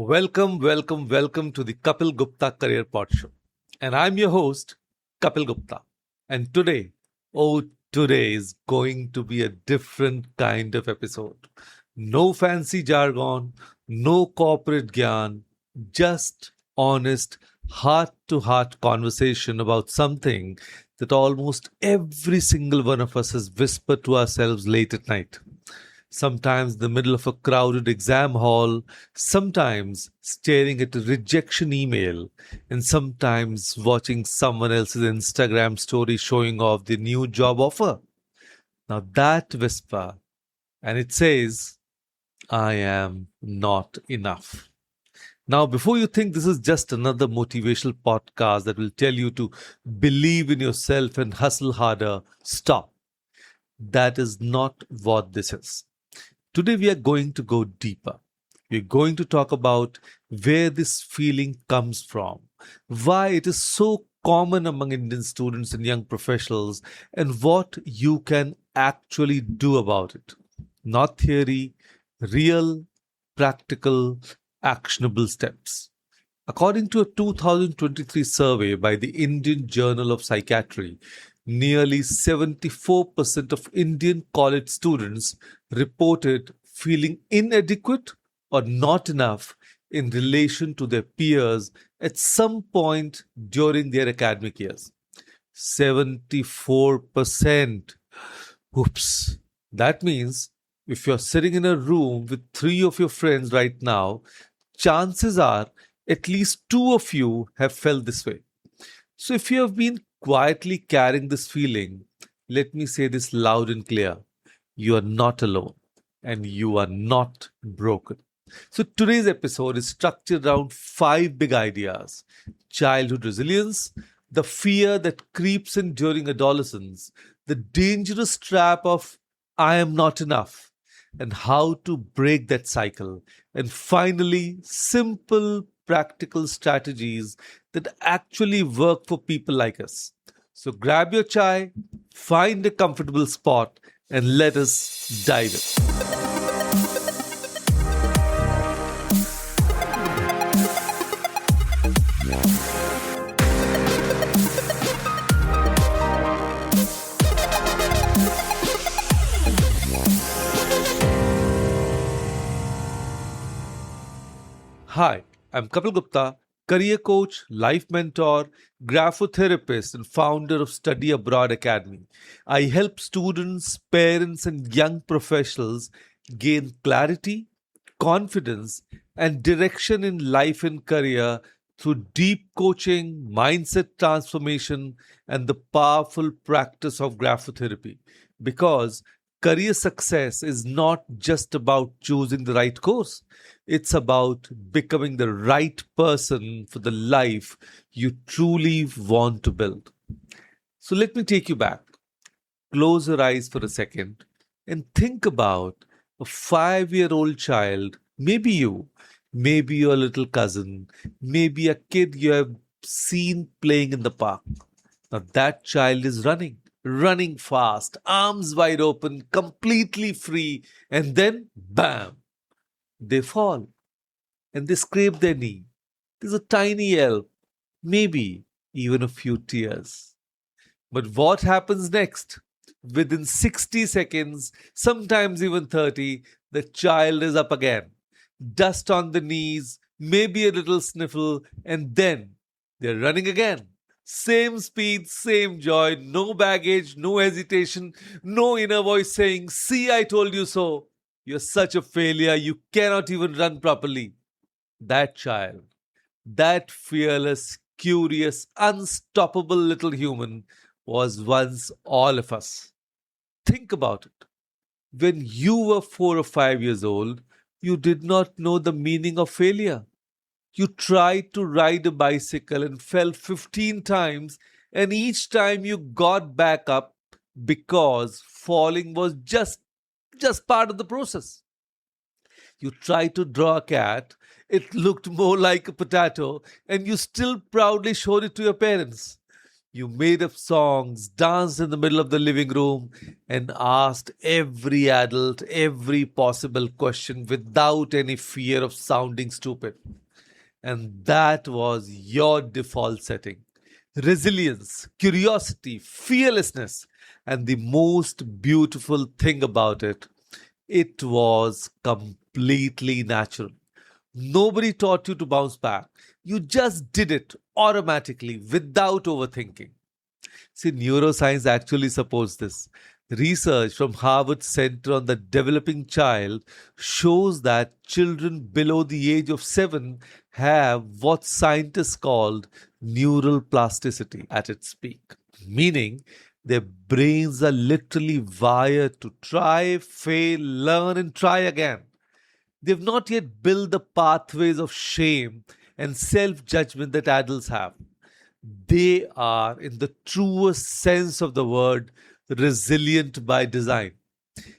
Welcome to the Kapeel Gupta Career PodShow. And I'm your host, Kapeel Gupta. And today is going to be a different kind of episode. No fancy jargon, no corporate gyan, just honest, heart to heart conversation about something that almost every single one of us has whispered to ourselves late at night. Sometimes in the middle of a crowded exam hall, sometimes staring at a rejection email, and sometimes watching someone else's Instagram story showing off the new job offer. Now that whisper, and it says, I am not enough. Now, before you think this is just another motivational podcast that will tell you to believe in yourself and hustle harder, stop. That is not what this is. Today, we are going to go deeper. We're going to talk about where this feeling comes from, why it is so common among Indian students and young professionals, and what you can actually do about it. Not theory, real, practical, actionable steps. According to a 2023 survey by the Indian Journal of Psychiatry, nearly 74% of Indian college students reported feeling inadequate or not enough in relation to their peers at some point during their academic years. 74%. Oops. That means if you're sitting in a room with three of your friends right now, chances are at least two of you have felt this way. So if you have been quietly carrying this feeling, let me say this loud and clear. You are not alone and you are not broken. So today's episode is structured around 5 big ideas: childhood resilience, the fear that creeps in during adolescence, the dangerous trap of I am not enough, and how to break that cycle, and finally, simple practical strategies that actually work for people like us. So grab your chai, find a comfortable spot, and let us dive in. Hi, I'm Kapeel Gupta, career coach, life mentor, graphotherapist, and founder of Study Abroad Academy. I help students, parents, and young professionals gain clarity, confidence, and direction in life and career through deep coaching, mindset transformation, and the powerful practice of graphotherapy. Because career success is not just about choosing the right course. It's about becoming the right person for the life you truly want to build. So let me take you back. Close your eyes for a second and think about a 5-year-old child, maybe your little cousin, maybe a kid you have seen playing in the park. Now that child is running fast, arms wide open, completely free, and then bam, they fall and they scrape their knee. There's a tiny yelp, maybe even a few tears. But what happens next? Within 60 seconds, sometimes even 30, the child is up again. Dust on the knees, maybe a little sniffle, and then they're running again. Same speed, same joy, no baggage, no hesitation, no inner voice saying, See, I told you so. You're such a failure, you cannot even run properly. That child, that fearless, curious, unstoppable little human was once all of us. Think about it. When you were 4 or 5 years old, you did not know the meaning of failure. You tried to ride a bicycle and fell 15 times, and each time you got back up because falling was just part of the process. You tried to draw a cat, it looked more like a potato, and you still proudly showed it to your parents. You made up songs, danced in the middle of the living room, and asked every adult every possible question without any fear of sounding stupid. And that was your default setting. Resilience, curiosity, fearlessness. And the most beautiful thing about it, it was completely natural. Nobody taught you to bounce back. You just did it automatically without overthinking. See, neuroscience actually supports this. Research from Harvard Center on the Developing Child shows that children below the age of 7 have what scientists called neural plasticity at its peak, meaning their brains are literally wired to try, fail, learn, and try again. They've not yet built the pathways of shame and self judgment that adults have. They are, in the truest sense of the word, resilient by design.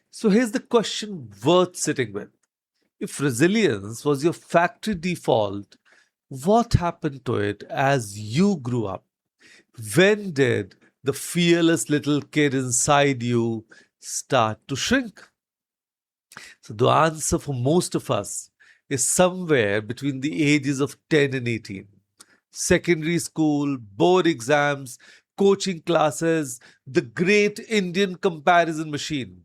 So here's the question worth sitting with. If resilience was your factory default, what happened to it as you grew up? When did the fearless little kid inside you start to shrink? So the answer for most of us is somewhere between the ages of 10 and 18. Secondary school, board exams, coaching classes, the great Indian comparison machine,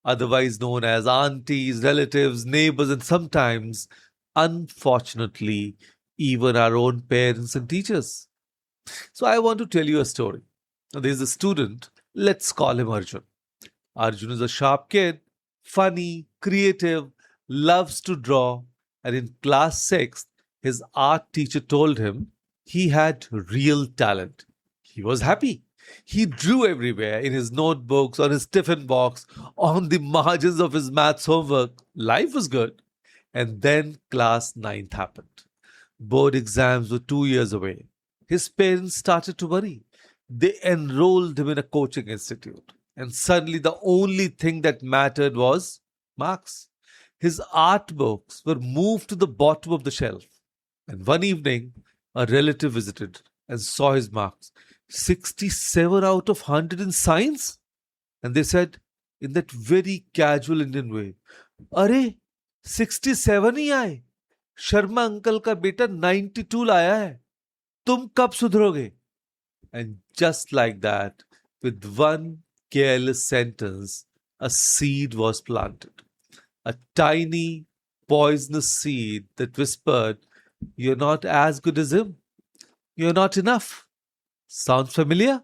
otherwise known as aunties, relatives, neighbors, and sometimes, unfortunately, even our own parents and teachers. So I want to tell you a story. Now, there's a student, let's call him Arjun. Arjun is a sharp kid, funny, creative, loves to draw, and in class 6th, his art teacher told him he had real talent. He was happy. He drew everywhere in his notebooks, on his tiffin box, on the margins of his maths homework. Life was good. And then class 9th happened. Board exams were 2 years away. His parents started to worry. They enrolled him in a coaching institute. And suddenly, the only thing that mattered was marks. His art books were moved to the bottom of the shelf. And one evening, a relative visited and saw his marks. 67 out of 100 in science? And they said, in that very casual Indian way, अरे 67 ही आए Sharma uncle का बेटा 92 लाया है तुम कब सुधरोगे and just like that with one careless sentence a seed was planted, a tiny poisonous seed that whispered, you're not as good as him, you're not enough. Sounds familiar?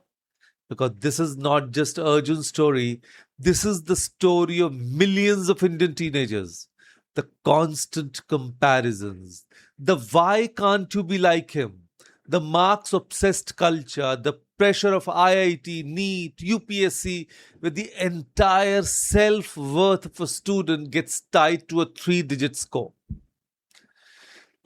Because this is not just Arjun's story, this is the story of millions of Indian teenagers. The constant comparisons, the why can't you be like him, the marks obsessed culture, the pressure of IIT, NEET, UPSC, where the entire self worth of a student gets tied to a 3-digit score.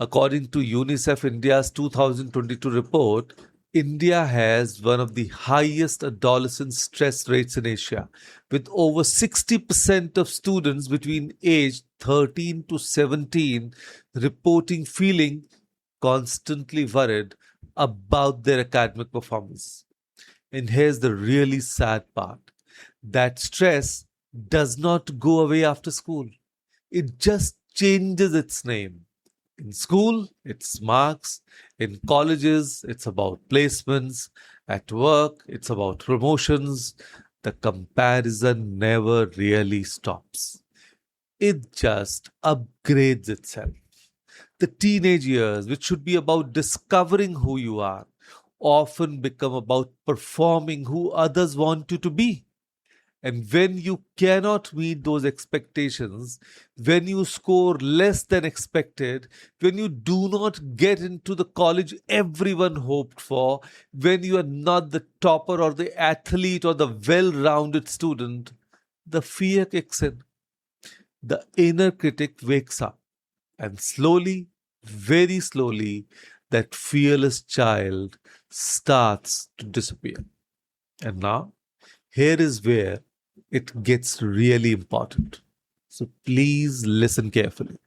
According to UNICEF India's 2022 report, India has one of the highest adolescent stress rates in Asia, with over 60% of students between age 13 to 17 reporting feeling constantly worried about their academic performance. And here's the really sad part. That stress does not go away after school. It just changes its name. In school, it's marks. In colleges, it's about placements. At work, it's about promotions. The comparison never really stops. It just upgrades itself. The teenage years, which should be about discovering who you are, often become about performing who others want you to be. And when you cannot meet those expectations, when you score less than expected, when you do not get into the college everyone hoped for, when you are not the topper or the athlete or the well rounded student, the fear kicks in. The inner critic wakes up, and slowly, very slowly, that fearless child starts to disappear. And now, here is where it gets really important. So please listen carefully.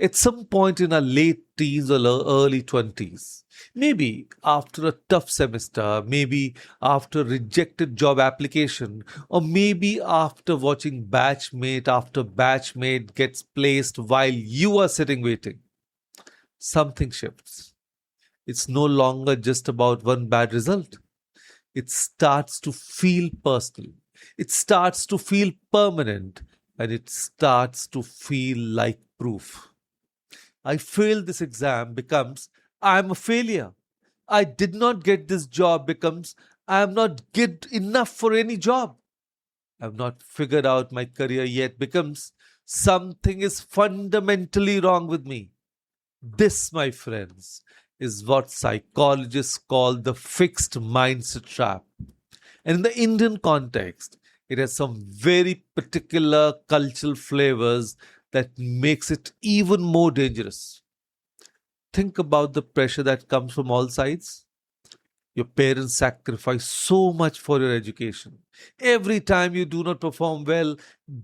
at some point in our late teens or early 20s. Maybe after a tough semester, maybe after a rejected job application, or maybe after watching batchmate after batchmate gets placed while you are sitting waiting. Something shifts. It's no longer just about one bad result. It starts to feel personal. It starts to feel permanent, and it starts to feel like proof. I failed this exam becomes I'm a failure. I did not get this job becomes I am not good enough for any job. I've not figured out my career yet becomes something is fundamentally wrong with me. This, my friends, is what psychologists call the fixed mindset trap. And in the Indian context, it has some very particular cultural flavors that makes it even more dangerous. Think about the pressure that comes from all sides. Your parents sacrifice so much for your education. Every time you do not perform well,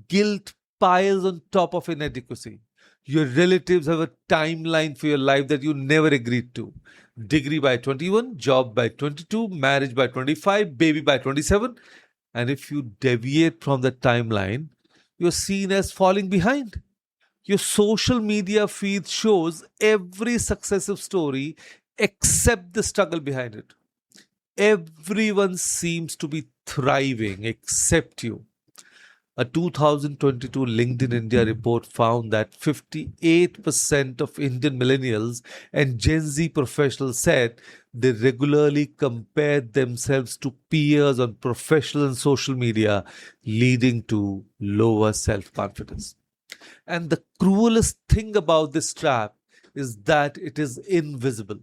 guilt piles on top of inadequacy. Your relatives have a timeline for your life that you never agreed to. Degree by 21, job by 22, marriage by 25, baby by 27. And if you deviate from the timeline, you're seen as falling behind. Your social media feed shows every successive story except the struggle behind it. Everyone seems to be thriving except you. A 2022 LinkedIn India report found that 58% of Indian millennials and Gen Z professionals said they regularly compare themselves to peers on professional and social media, leading to lower self confidence. And the cruelest thing about this trap is that it is invisible.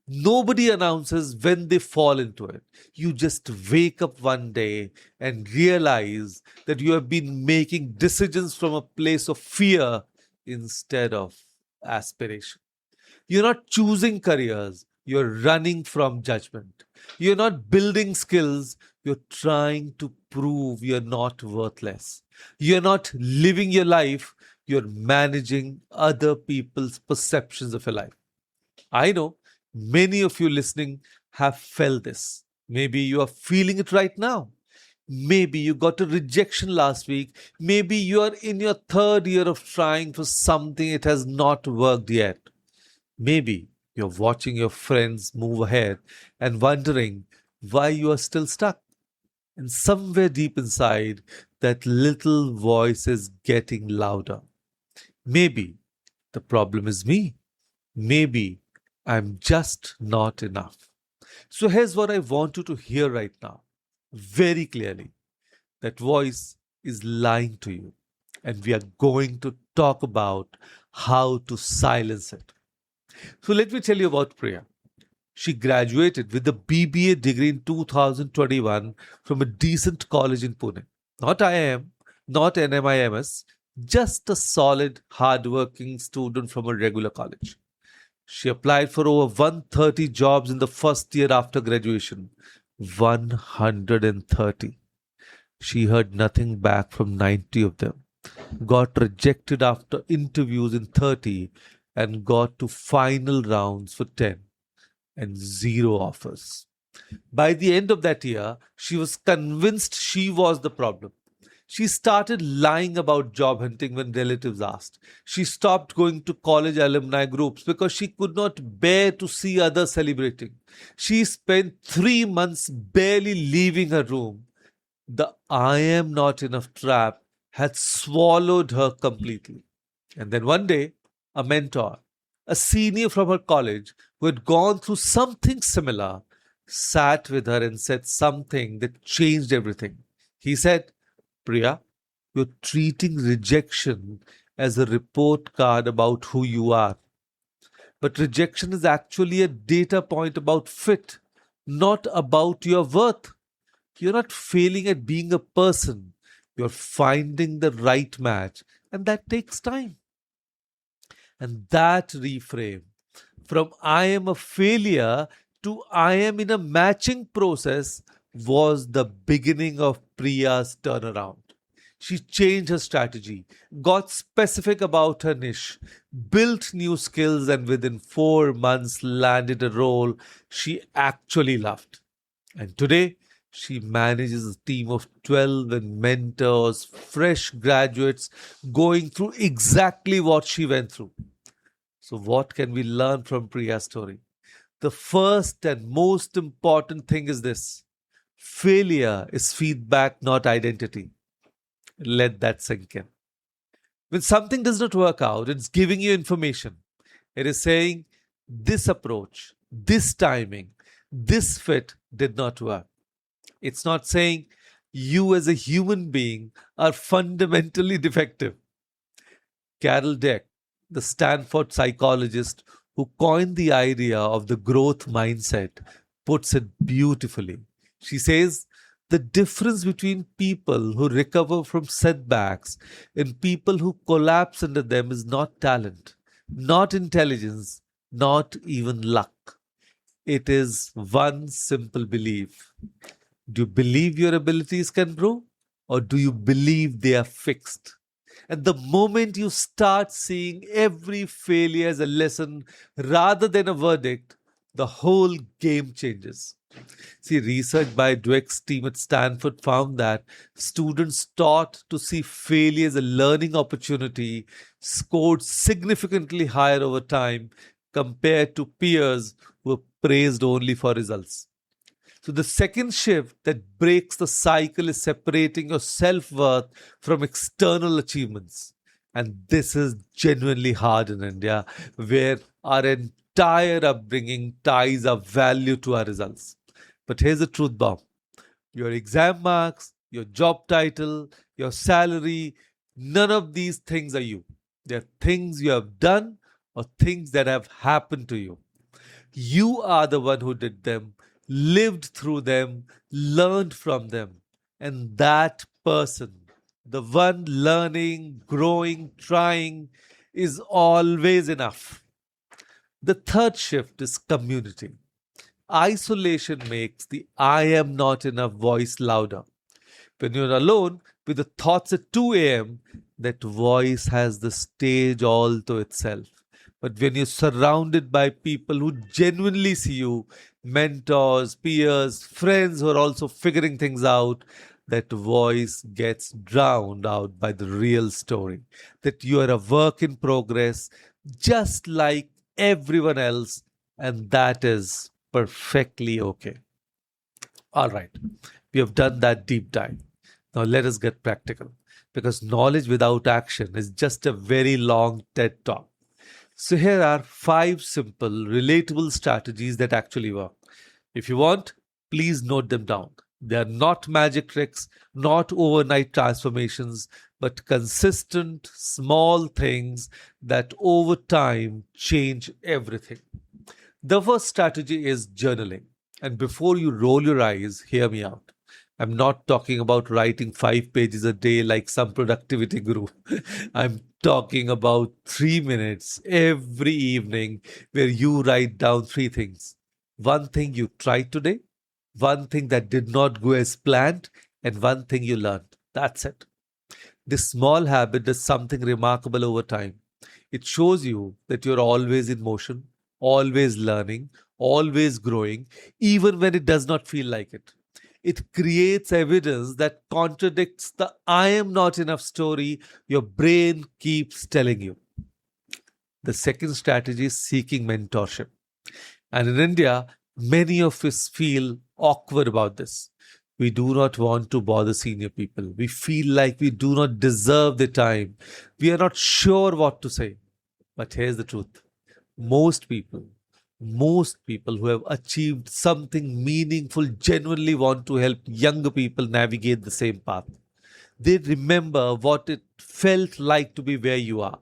Nobody announces when they fall into it. You just wake up one day and realize that you have been making decisions from a place of fear instead of aspiration. You're not choosing careers, you're running from judgment. You're not building skills, you're trying to prove you're not worthless. You're not living your life, you're managing other people's perceptions of your life. I know many of you listening have felt this. Maybe you are feeling it right now. Maybe you got a rejection last week. Maybe you are in your third year of trying for something it has not worked yet. Maybe you're watching your friends move ahead and wondering why you are still stuck. And somewhere deep inside, that little voice is getting louder. Maybe the problem is me. Maybe I'm just not enough. So here's what I want you to hear right now, very clearly. That voice is lying to you. And we are going to talk about how to silence it. So let me tell you about Priya. She graduated with a BBA degree in 2021 from a decent college in Pune. Not IIM, not NMIMS, just a solid, hardworking student from a regular college. She applied for over 130 jobs in the first year after graduation. 130. She heard nothing back from 90 of them. Got rejected after interviews in 30 and got to final rounds for 10 and zero offers. By the end of that year, she was convinced she was the problem. She started lying about job hunting when relatives asked. She stopped going to college alumni groups because she could not bear to see others celebrating. She spent 3 months barely leaving her room. The I am not enough trap had swallowed her completely. And then one day, a mentor, a senior from her college who had gone through something similar, sat with her and said something that changed everything. He said, Priya, you're treating rejection as a report card about who you are. But rejection is actually a data point about fit, not about your worth. You're not failing at being a person. You're finding the right match, and that takes time. And that reframe from I am a failure to I am in a matching process was the beginning of Priya's turnaround. She changed her strategy, got specific about her niche, built new skills, and within 4 months landed a role she actually loved. And today, she manages a team of 12 and mentors fresh graduates going through exactly what she went through. So, what can we learn from Priya's story? The first and most important thing is this: failure is feedback, not identity. Let that sink in. When something does not work out, it's giving you information. It is saying, this approach, this timing, this fit did not work. It's not saying you as a human being are fundamentally defective. Carol Dweck, the Stanford psychologist who coined the idea of the growth mindset, puts it beautifully. She says the difference between people who recover from setbacks and people who collapse under them is not talent, not intelligence, not even luck. It is one simple belief. Do you believe your abilities can grow, or do you believe they are fixed? And the moment you start seeing every failure as a lesson rather than a verdict, the whole game changes. See, research by Dweck's team at Stanford found that students taught to see failure as a learning opportunity scored significantly higher over time compared to peers who were praised only for results. So, the second shift that breaks the cycle is separating your self worth from external achievements. And this is genuinely hard in India, where our entire upbringing ties our value to our results. But here's the truth bomb: your exam marks, your job title, your salary, none of these things are you. They're things you have done or things that have happened to you. You are the one who did them, lived through them, learned from them. And that person, the one learning, growing, trying, is always enough. The third shift is community. Isolation makes the I am not enough voice louder. When you're alone with the thoughts at 2 a.m., that voice has the stage all to itself. But when you're surrounded by people who genuinely see you, mentors, peers, friends who are also figuring things out, that voice gets drowned out by the real story. That you are a work in progress, just like everyone else, and that is perfectly okay. All right, we have done that deep dive. Now let us get practical, because knowledge without action is just a very long TED talk. So here are 5 simple, relatable strategies that actually work. If you want, please note them down. They are not magic tricks, not overnight transformations, but consistent, small things that over time change everything. The first strategy is journaling. And before you roll your eyes, hear me out. I'm not talking about writing 5 pages a day like some productivity guru. I'm talking about 3 minutes every evening where you write down 3 things. One thing you tried today, one thing that did not go as planned, and one thing you learned. That's it. This small habit does something remarkable over time. It shows you that you're always in motion, always learning, always growing, even when it does not feel like it. It creates evidence that contradicts the I am not enough story your brain keeps telling you. The second strategy is seeking mentorship. And in India, many of us feel awkward about this. We do not want to bother senior people. We feel like we do not deserve the time. We are not sure what to say. But here's the truth. Most people, most people who have achieved something meaningful genuinely want to help younger people navigate the same path. They remember what it felt like to be where you are.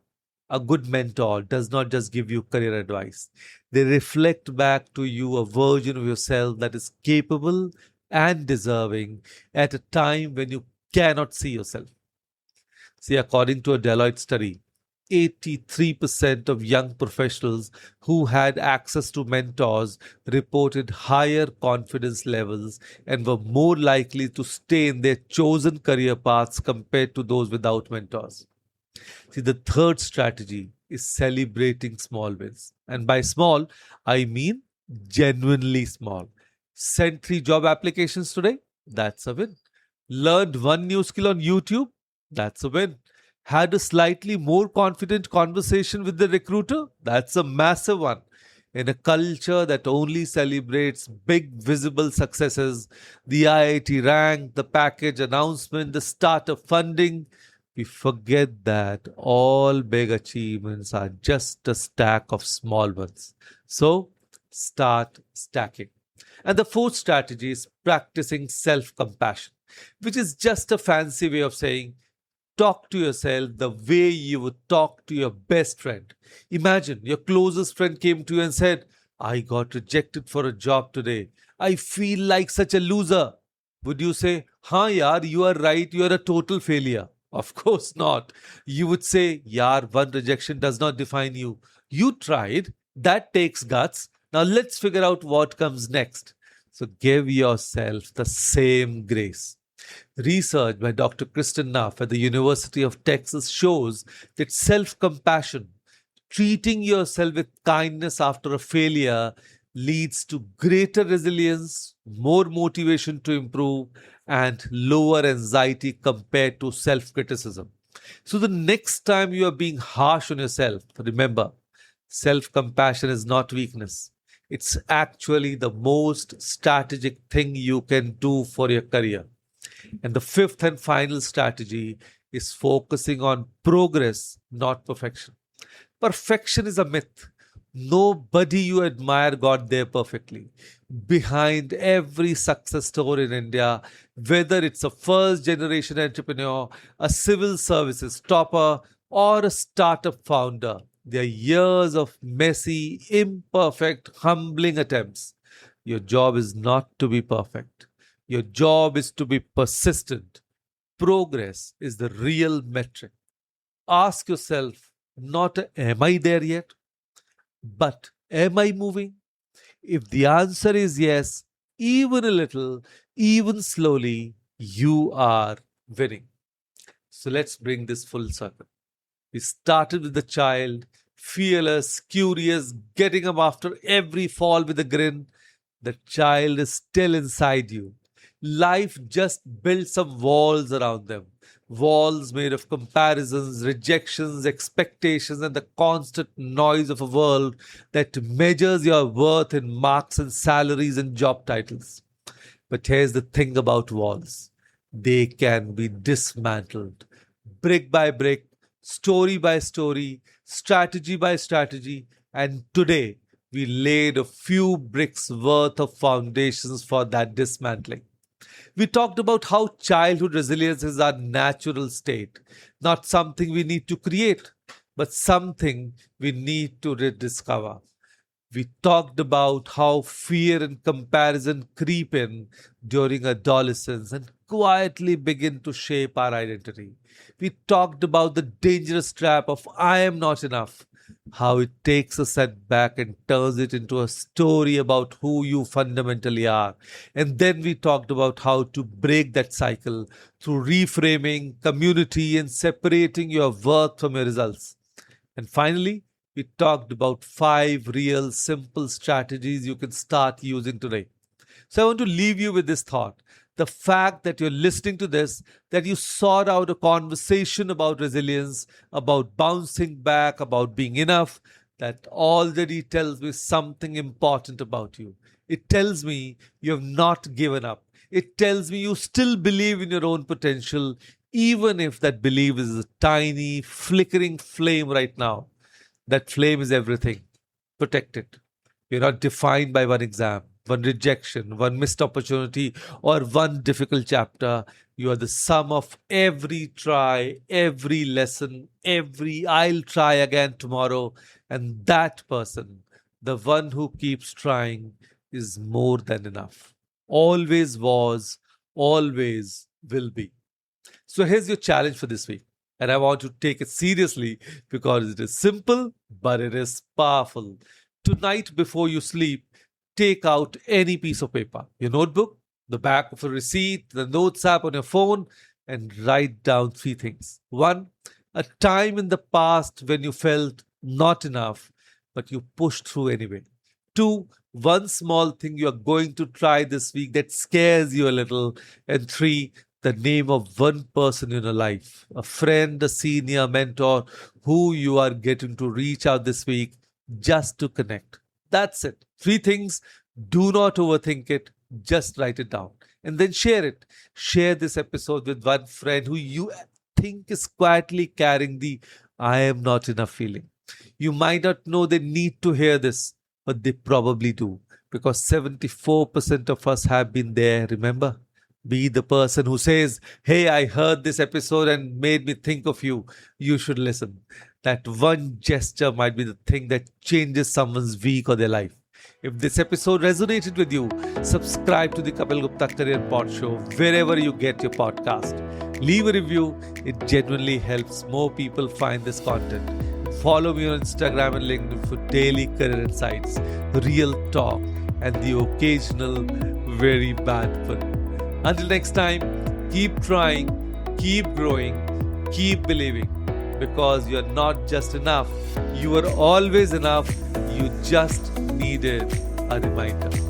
A good mentor does not just give you career advice. They reflect back to you a version of yourself that is capable and deserving at a time when you cannot see yourself. See, according to a Deloitte study, 83% of young professionals who had access to mentors reported higher confidence levels and were more likely to stay in their chosen career paths compared to those without mentors. See, the third strategy is celebrating small wins. And by small, I mean genuinely small. Sent 3 job applications today? That's a win. Learned one new skill on YouTube? That's a win. Had a slightly more confident conversation with the recruiter? That's a massive one. In a culture that only celebrates big visible successes, the IIT rank, the package announcement, the startup funding, we forget that all big achievements are just a stack of small ones. So start stacking. And the fourth strategy is practicing self compassion, which is just a fancy way of saying talk to yourself the way you would talk to your best friend. Imagine your closest friend came to you and said, I got rejected for a job today. I feel like such a loser. Would you say, "Haan yaar, you are right, you are a total failure"? Of course not. You would say, "Yaar, one rejection does not define you. You tried. That takes guts. Now let's figure out what comes next." So give yourself the same grace. Research by Dr. Kristen Neff at the University of Texas shows that self compassion, treating yourself with kindness after a failure, leads to greater resilience, more motivation to improve, and lower anxiety compared to self criticism. So, the next time you are being harsh on yourself, remember self compassion is not weakness. It's actually the most strategic thing you can do for your career. And the fifth and final strategy is focusing on progress, not perfection. Perfection is a myth. Nobody you admire got there perfectly. Behind every success story in India, whether it's a first generation entrepreneur, a civil services topper, or a startup founder, there are years of messy, imperfect, humbling attempts. Your job is not to be perfect. Your job is to be persistent. Progress is the real metric. Ask yourself, not am I there yet, but am I moving? If the answer is yes, even a little, even slowly, you are winning. So let's bring this full circle. We started with the child, fearless, curious, getting up after every fall with a grin. The child is still inside you. Life just built some walls around them. Walls made of comparisons, rejections, expectations, and the constant noise of a world that measures your worth in marks and salaries and job titles. But here's the thing about walls, they can be dismantled brick by brick, story by story, strategy by strategy. And today, we laid a few bricks worth of foundations for that dismantling. We talked about how childhood resilience is our natural state, not something we need to create, but something we need to rediscover. We talked about how fear and comparison creep in during adolescence and quietly begin to shape our identity. We talked about the dangerous trap of "I am not enough," how it takes a setback and turns it into a story about who you fundamentally are. And then we talked about how to break that cycle through reframing, community, and separating your worth from your results. And finally, we talked about 5 real simple strategies you can start using today. So I want to leave you with this thought. The fact that you're listening to this, that you sought out a conversation about resilience, about bouncing back, about being enough, that already tells me something important about you. It tells me you have not given up. It tells me you still believe in your own potential, even if that belief is a tiny, flickering flame right now. That flame is everything. Protect it. You're not defined by one exam, one rejection, one missed opportunity, or one difficult chapter. You are the sum of every try, every lesson, every "I'll try again tomorrow." And that person, the one who keeps trying, is more than enough. Always was, always will be. So here's your challenge for this week. And I want to take it seriously because it is simple, but it is powerful. Tonight, before you sleep, take out any piece of paper, your notebook, the back of a receipt, the notes app on your phone, and write down three things. One, a time in the past when you felt not enough, but you pushed through anyway. Two, one small thing you are going to try this week that scares you a little. And three, the name of one person in your life, a friend, a senior, mentor, who you are getting to reach out this week just to connect. That's it. Three things. Do not overthink it. Just write it down and then share it. Share this episode with one friend who you think is quietly carrying the I am not enough feeling. You might not know they need to hear this, but they probably do because 74% of us have been there, remember? Be the person who says, hey, I heard this episode and made me think of you. You should listen. That one gesture might be the thing that changes someone's week or their life. If this episode resonated with you, subscribe to the Kapeel Gupta Career PodShow wherever you get your podcast. Leave a review. It genuinely helps more people find this content. Follow me on Instagram and LinkedIn for daily career insights, real talk, and the occasional very bad fun. Until next time, keep trying, keep growing, keep believing, because you're not just enough. You are always enough. You just needed a reminder.